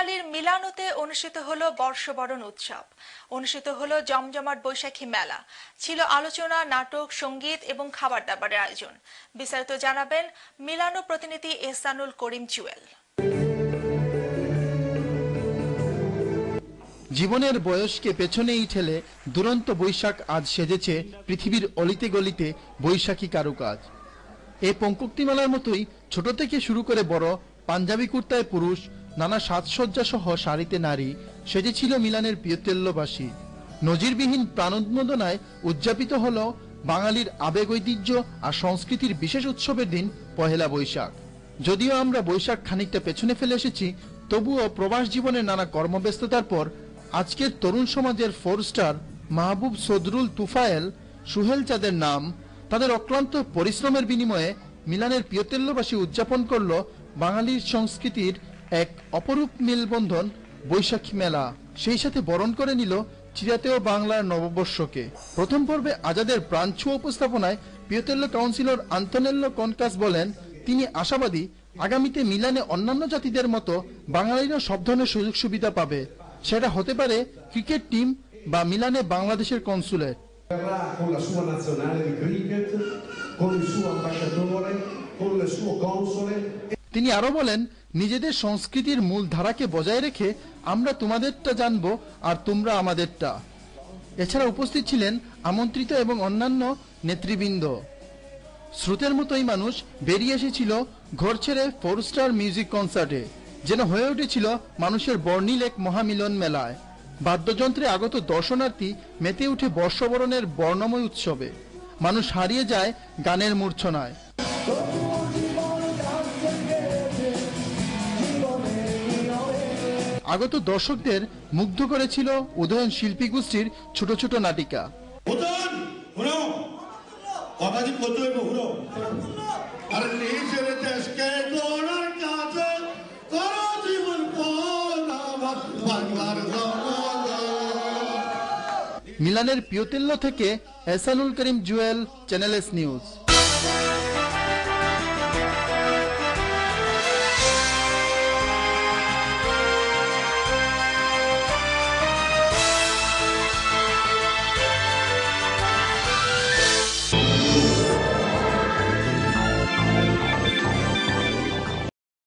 বাঙালির মিলানোতে অনুষ্ঠিত হলো বর্ষবরণ উৎসব, অনুষ্ঠিত হলো জমজমাট বৈশাখী মেলা, ছিল আলোচনা, নাটক, সঙ্গীত এবং খাবার দাবারের আয়োজন। বিস্তারিত জানাবেন মিলানো প্রতিনিধি এহসানুল করিম জুয়েল। জীবনের বয়সকে পেছনেই ঠেলে দুরন্ত বৈশাখ আজ সেজেছে পৃথিবীর অলিতে গলিতে বৈশাখী কারুকাজ। এই পঙ্কোক্তি মেলার মতোই ছোট থেকে শুরু করে বড়, পাঞ্জাবি কুর্তায় পুরুষ, নানা সাজসজ্জা সহ শাড়িতে নারী সেজেছিল মিলানের প্রিয়তেল্যবাসী। নজিরবিহীন প্রাণোন্মোদনায় উদযাপিত হল বাঙালির আবেগ, ঐতিহ্য আর সংস্কৃতির বিশেষ উৎসবের দিন পহেলা বৈশাখ। যদিও আমরা বৈশাখ খানিকটা পেছনে ফেলে এসেছি, তবুও প্রবাস জীবনের নানা কর্মব্যস্ততার পর আজকের তরুণ সমাজের 4 স্টার মাহবুব, সদরুল, তুফায়েল, সুহেল চাঁদের নাম, তাদের অক্লান্ত পরিশ্রমের বিনিময়ে মিলানের প্রিয়তেল্যবাসী উদযাপন করল বাঙালির সংস্কৃতির এক অপরূপ মেলবন্ধন বৈশাখী মেলা। সেই সাথে বরণ করে নিল চিরাতেও বাংলার নববর্ষকে। প্রথম পর্বে আজাদের প্রাণছোঁয়া উপস্থাপনায় প্রিয়তেল্য কাউন্সিলর আন্তনেল্লো কনকাস বলেন, তিনি আশাবাদী আগামীতে মিলানে অন্যান্য জাতিদের মতো বাঙালিরা সব ধরনের সুযোগ সুবিধা পাবে। সেটা হতে পারে ক্রিকেট টিম বা মিলানে বাংলাদেশের কনসুলেট। তিনি আরো বলেন, নিজেদের সংস্কৃতির মূল ধারাকে বজায় রেখে আমরা তোমাদেরটা জানবো আর তোমরা আমাদেরটা। এছাড়া উপস্থিত ছিলেন আমন্ত্রিত এবং অন্যান্য নেতৃবৃন্দ। স্রোতের মতোই মানুষ বেরিয়ে এসেছিল ঘর ছেড়ে 4 স্টার মিউজিক কনসার্টে, যেন হয়ে উঠেছিল মানুষের বর্ণিল এক মহামিলন মেলায়। বাদ্যযন্ত্রে আগত দর্শনার্থী মেতে উঠে বর্ষবরণের বর্ণময় উৎসবে। মানুষ হারিয়ে যায় গানের মূর্ছনায়। আগত দর্শকদের মুগ্ধ করেছিল উদয়ন শিল্পী গোষ্ঠীর ছোট ছোট নাটিকা। মিলানের প্রিয়তেল্য থেকে এহসানুল করিম জুয়েল, চ্যানেল এস নিউজ।